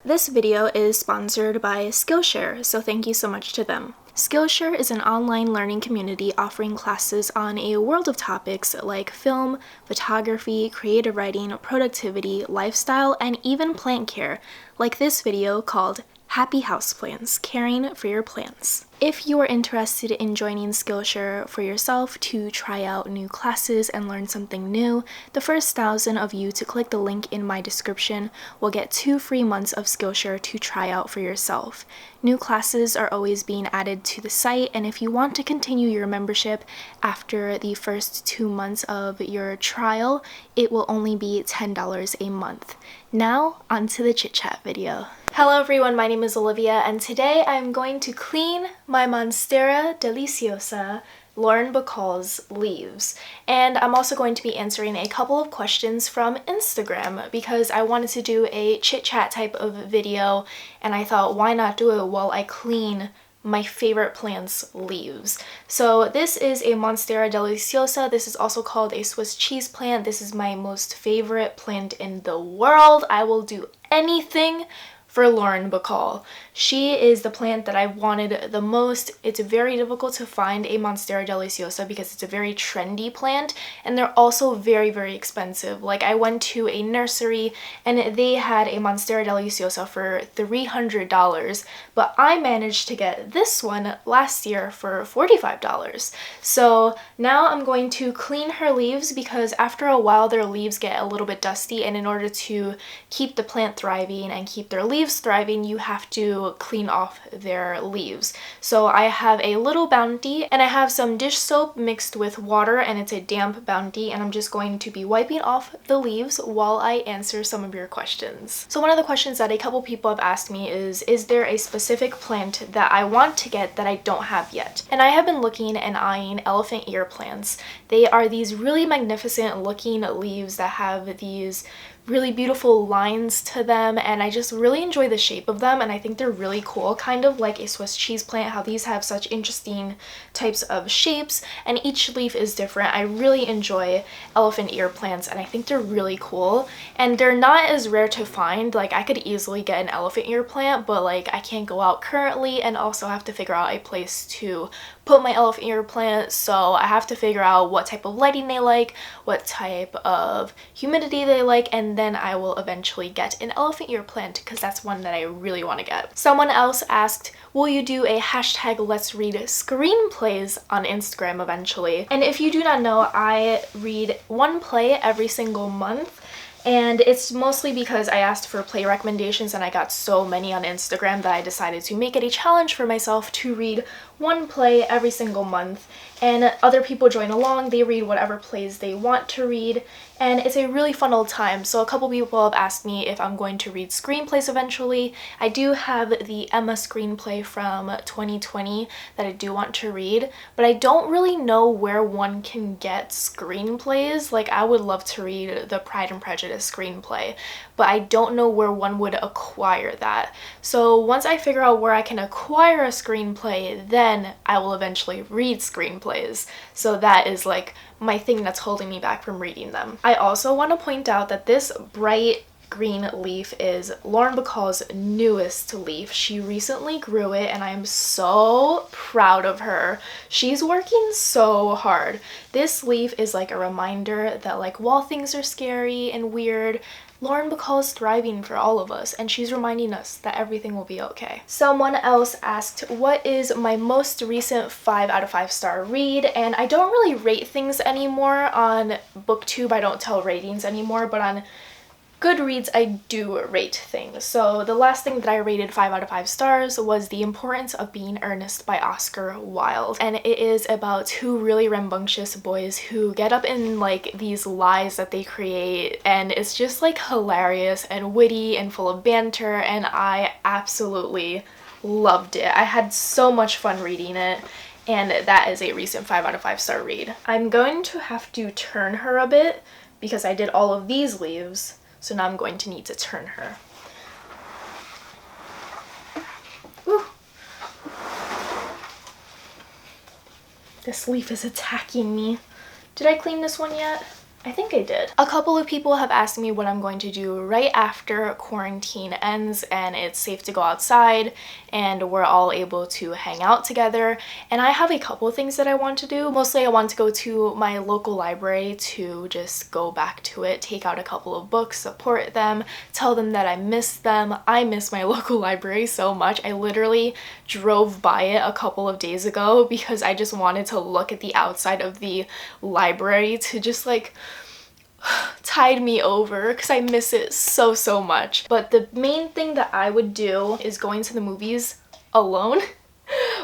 This video is sponsored by Skillshare, so thank you so much to them. Skillshare is an online learning community offering classes on a world of topics like film, photography, creative writing, productivity, lifestyle, and even plant care, like this video called Happy Houseplants, Caring for Your Plants. If you are interested in joining Skillshare for yourself to try out new classes and learn something new, the first 1,000 of you to click the link in my description will get 2 free months of Skillshare to try out for yourself. New classes are always being added to the site, and if you want to continue your membership after the first 2 months of your trial, it will only be $10 a month. Now, onto the chit-chat video. Hello everyone, my name is Olivia, and today I'm going to clean my MONSTERA DELICIOSA Lauren Bacall's leaves. And I'm also going to be answering a couple of questions from Instagram because I wanted to do a chit-chat type of video, and I thought, why not do it while I clean my favorite plant's leaves. So this is a MONSTERA DELICIOSA. This is also called a Swiss cheese plant. This is my most favorite plant in the world. I will do anything for Lauren Bacall. She is the plant that I wanted the most. It's very difficult to find a MONSTERA DELICIOSA because it's a very trendy plant, and they're also very, very expensive. Like, I went to a nursery and they had a MONSTERA DELICIOSA for $300, but I managed to get this one last year for $45. So now I'm going to clean her leaves because after a while their leaves get a little bit dusty, and in order to keep the plant thriving and keep their leaves thriving, you have to clean off their leaves. So I have a little Bounty, and I have some dish soap mixed with water, and it's a damp Bounty, and I'm just going to be wiping off the leaves while I answer some of your questions. So one of the questions that a couple people have asked me is there a specific plant that I want to get that I don't have yet? And I have been looking and eyeing elephant ear plants. They are these really magnificent looking leaves that have these really beautiful lines to them, and I just really enjoy the shape of them, and I think they're really cool, kind of like a Swiss cheese plant, how these have such interesting types of shapes, and each leaf is different. I really enjoy elephant ear plants, and I think they're really cool, and they're not as rare to find. Like, I could easily get an elephant ear plant, but like, I can't go out currently, and also have to figure out a place to put my elephant ear plant, so I have to figure out what type of lighting they like, what type of humidity they like, and then I will eventually get an elephant ear plant because that's one that I really want to get. Someone else asked, will you do a hashtag Let's Read screenplays on Instagram eventually? And if you do not know, I read one play every single month. And it's mostly because I asked for play recommendations and I got so many on Instagram that I decided to make it a challenge for myself to read one play every single month, and other people join along. They read whatever plays they want to read, and it's a really fun old time. So a couple people have asked me if I'm going to read screenplays eventually. I do have the Emma screenplay from 2020 that I do want to read, but I don't really know where one can get screenplays. Like, I would love to read the Pride and Prejudice screenplay, but I don't know where one would acquire that. So once I figure out where I can acquire a screenplay, then I will eventually read screenplays. So that is like my thing that's holding me back from reading them. I also want to point out that this bright green leaf is Lauren Bacall's newest leaf. She recently grew it, and I am so proud of her. She's working so hard. This leaf is like a reminder that, like, while things are scary and weird, Lauren Bacall is thriving for all of us, and she's reminding us that everything will be okay. Someone else asked, what is my most recent 5 out of 5 star read? And I don't really rate things anymore on BookTube. I don't tell ratings anymore, but on Goodreads, I do rate things. So the last thing that I rated 5 out of 5 stars was The Importance of Being Ernest by Oscar Wilde. And it is about 2 really rambunctious boys who get up in like these lies that they create, and it's just like hilarious and witty and full of banter, and I absolutely loved it. I had so much fun reading it, and that is a recent 5 out of 5 star read. I'm going to have to turn her a bit because I did all of these leaves. So now I'm going to need to turn her. Ooh. This leaf is attacking me. Did I clean this one yet? I think I did. A couple of people have asked me what I'm going to do right after quarantine ends and it's safe to go outside and we're all able to hang out together. And I have a couple of things that I want to do. Mostly I want to go to my local library to just go back to it, take out a couple of books, support them, tell them that I miss them. I miss my local library so much. I literally drove by it a couple of days ago because I just wanted to look at the outside of the library to just like tide me over because I miss it so much. But the main thing that I would do is going to the movies alone.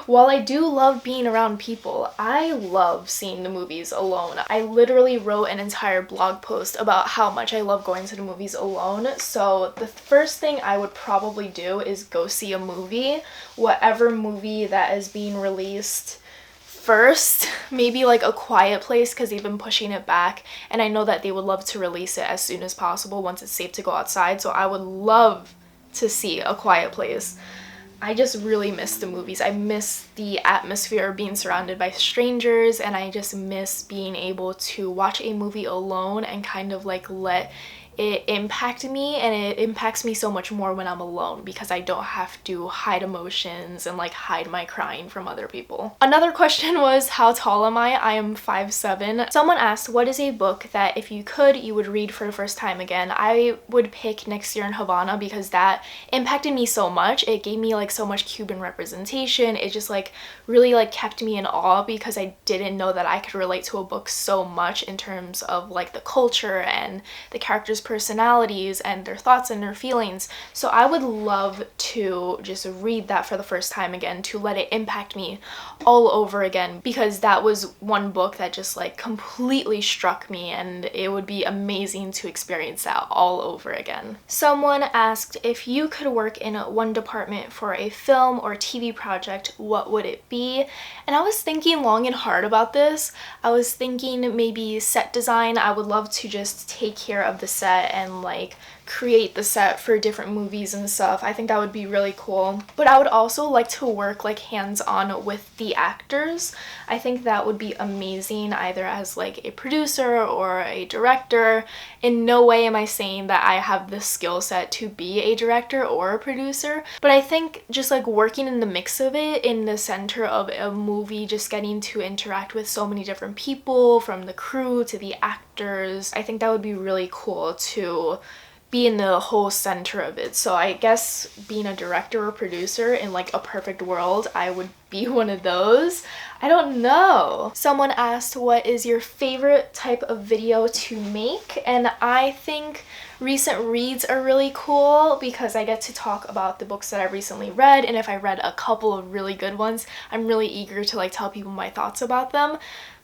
While I do love being around people, I love seeing the movies alone. I literally wrote an entire blog post about how much I love going to the movies alone. So the first thing I would probably do is go see a movie, whatever movie that is being released first. Maybe like A Quiet Place because they've been pushing it back and I know that they would love to release it as soon as possible once it's safe to go outside, so I would love to see A Quiet Place. I just really miss the movies. I miss the atmosphere of being surrounded by strangers, and I just miss being able to watch a movie alone and kind of like let it impacted me, and it impacts me so much more when I'm alone because I don't have to hide emotions and like hide my crying from other people. Another question was, how tall am I? I am 5'7". Someone asked, what is a book that if you could, you would read for the first time again? I would pick Next Year in Havana because that impacted me so much. It gave me like so much Cuban representation. It just like really like kept me in awe because I didn't know that I could relate to a book so much in terms of like the culture and the characters' personalities and their thoughts and their feelings. So I would love to just read that for the first time again, to let it impact me all over again, because that was one book that just like completely struck me, and it would be amazing to experience that all over again. Someone asked, if you could work in one department for a film or TV project, what would it be? And I was thinking long and hard about this. I was thinking maybe set design. I would love to just take care of the set and like create the set for different movies and stuff. I think that would be really cool. But I would also like to work like hands-on with the actors. I think that would be amazing, either as like a producer or a director. In no way am I saying that I have the skill set to be a director or a producer, but I think just like working in the mix of it, in the center of a movie, just getting to interact with so many different people, from the crew to the actors, I think that would be really cool to be in the whole center of it. So I guess being a director or producer in like a perfect world, I would be one of those. I don't know. Someone asked, what is your favorite type of video to make? And I think recent reads are really cool because I get to talk about the books that I recently read, and if I read a couple of really good ones, I'm really eager to like tell people my thoughts about them.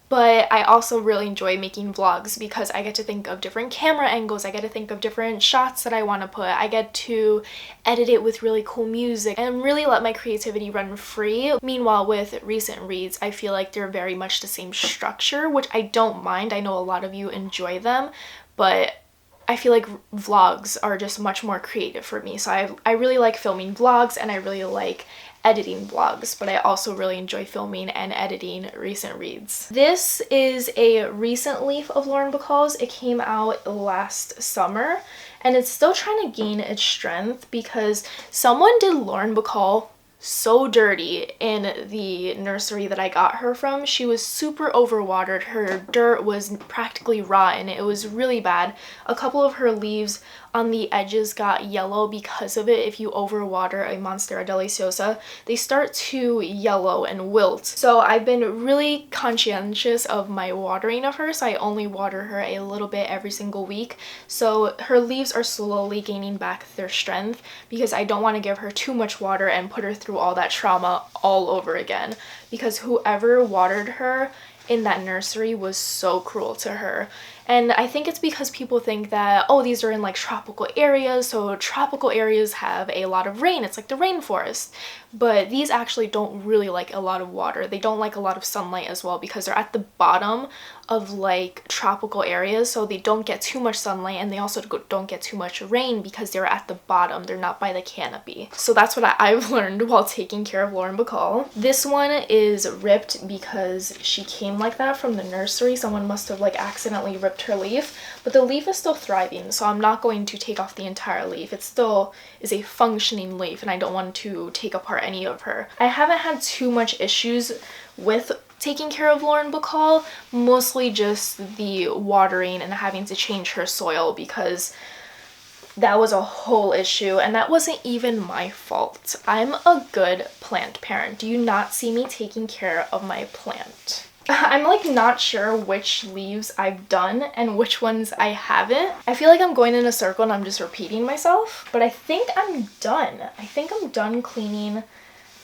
But I also really enjoy making vlogs because I get to think of different camera angles, I get to think of different shots that I want to put, I get to edit it with really cool music and really let my creativity run free. Meanwhile, with recent reads, I feel like they're very much the same structure, which I don't mind. I know a lot of you enjoy them, but I feel like vlogs are just much more creative for me. So I really like filming vlogs and I really like editing vlogs, but I also really enjoy filming and editing recent reads. This is a recent leaf of Lauren Bacall's. It came out last summer and it's still trying to gain its strength because someone did Lauren Bacall so dirty in the nursery that I got her from. She was super overwatered. Her dirt was practically rotten. It was really bad. A couple of her leaves on the edges got yellow because of it. If you overwater a MONSTERA DELICIOSA, they start to yellow and wilt. So I've been really conscientious of my watering of her, so I only water her a little bit every single week. So her leaves are slowly gaining back their strength because I don't want to give her too much water and put her through all that trauma all over again, because whoever watered her in that nursery was so cruel to her. And I think it's because people think that, oh, these are in like tropical areas, so tropical areas have a lot of rain. It's like the rainforest. But these actually don't really like a lot of water. They don't like a lot of sunlight as well because they're at the bottom of like tropical areas, so they don't get too much sunlight, and they also don't get too much rain because they're at the bottom, they're not by the canopy. So that's what I've learned while taking care of Lauren Bacall. This one is ripped because she came like that from the nursery. Someone must have like accidentally ripped her leaf, but the leaf is still thriving, so I'm not going to take off the entire leaf. It still is a functioning leaf, and I don't want to take apart any of her. I haven't had too much issues with taking care of Lauren Bacall, mostly just the watering and having to change her soil, because that was a whole issue, and that wasn't even my fault. I'm a good plant parent. Do you not see me taking care of my plant? I'm like not sure which leaves I've done and which ones I haven't. I feel like I'm going in a circle and I'm just repeating myself, but I think I'm done. I think I'm done cleaning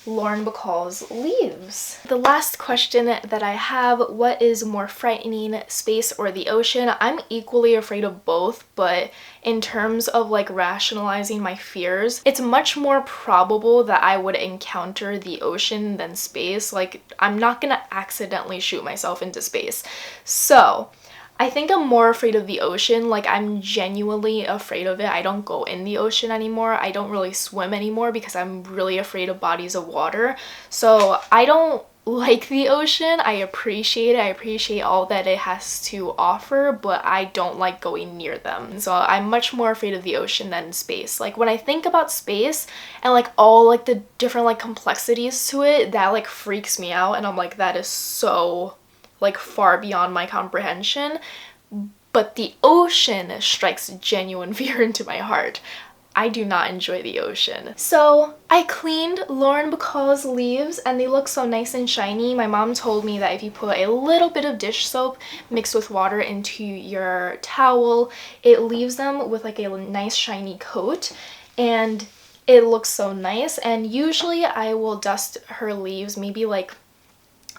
Lauren Bacall's leaves. The last question that I have, what is more frightening, space or the ocean? I'm equally afraid of both, but in terms of like rationalizing my fears, it's much more probable that I would encounter the ocean than space. Like, I'm not gonna accidentally shoot myself into space. So I think I'm more afraid of the ocean. Like, I'm genuinely afraid of it. I don't go in the ocean anymore. I don't really swim anymore because I'm really afraid of bodies of water. So I don't like the ocean. I appreciate it. I appreciate all that it has to offer, but I don't like going near them. So I'm much more afraid of the ocean than space. Like, when I think about space and like all like the different like complexities to it, that like freaks me out, and I'm like, that is so like far beyond my comprehension. But the ocean strikes genuine fear into my heart. I do not enjoy the ocean. So I cleaned Lauren Bacall's leaves and they look so nice and shiny. My mom told me that if you put a little bit of dish soap mixed with water into your towel, it leaves them with like a nice shiny coat, and it looks so nice. And usually I will dust her leaves maybe like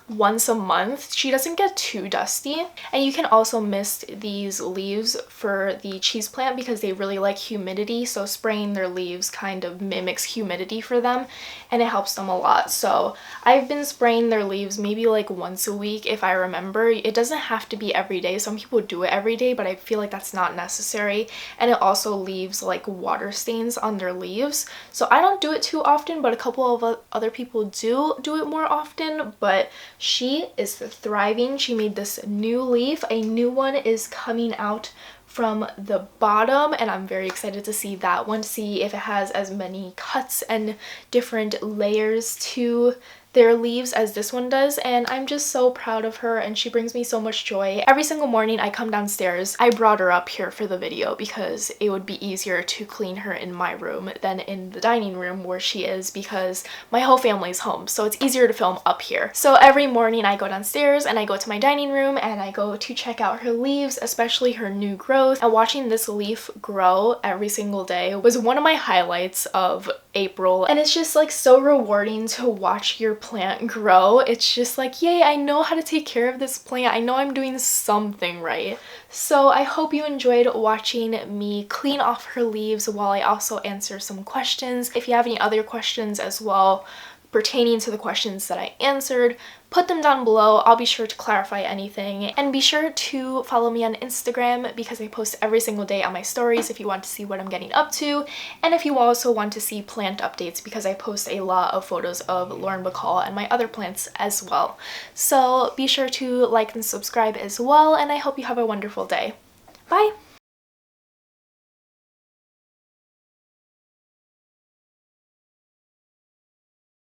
once a month. She doesn't get too dusty. And you can also mist these leaves for the cheese plant because they really like humidity, so spraying their leaves kind of mimics humidity for them and it helps them a lot. So I've been spraying their leaves maybe like once a week if I remember. It doesn't have to be every day. Some people do it every day, but I feel like that's not necessary, and it also leaves like water stains on their leaves. So I don't do it too often, but a couple of other people do it more often. But she is thriving. She made this new leaf. A new one is coming out from the bottom, and I'm very excited to see that one, see if it has as many cuts and different layers to their leaves as this one does. And I'm just so proud of her, and she brings me so much joy. Every single morning I come downstairs, I brought her up here for the video because it would be easier to clean her in my room than in the dining room where she is, because my whole family's home, so it's easier to film up here. So every morning I go downstairs and I go to my dining room and I go to check out her leaves, especially her new growth. And watching this leaf grow every single day was one of my highlights of April, and it's just like so rewarding to watch your plant grow. It's just like, yay, I know how to take care of this plant. I know I'm doing something right. So I hope you enjoyed watching me clean off her leaves while I also answer some questions. If you have any other questions as well pertaining to the questions that I answered, put them down below. I'll be sure to clarify anything. And be sure to follow me on Instagram because I post every single day on my stories if you want to see what I'm getting up to. And if you also want to see plant updates, because I post a lot of photos of Lauren Bacall and my other plants as well. So be sure to like and subscribe as well, and I hope you have a wonderful day. Bye!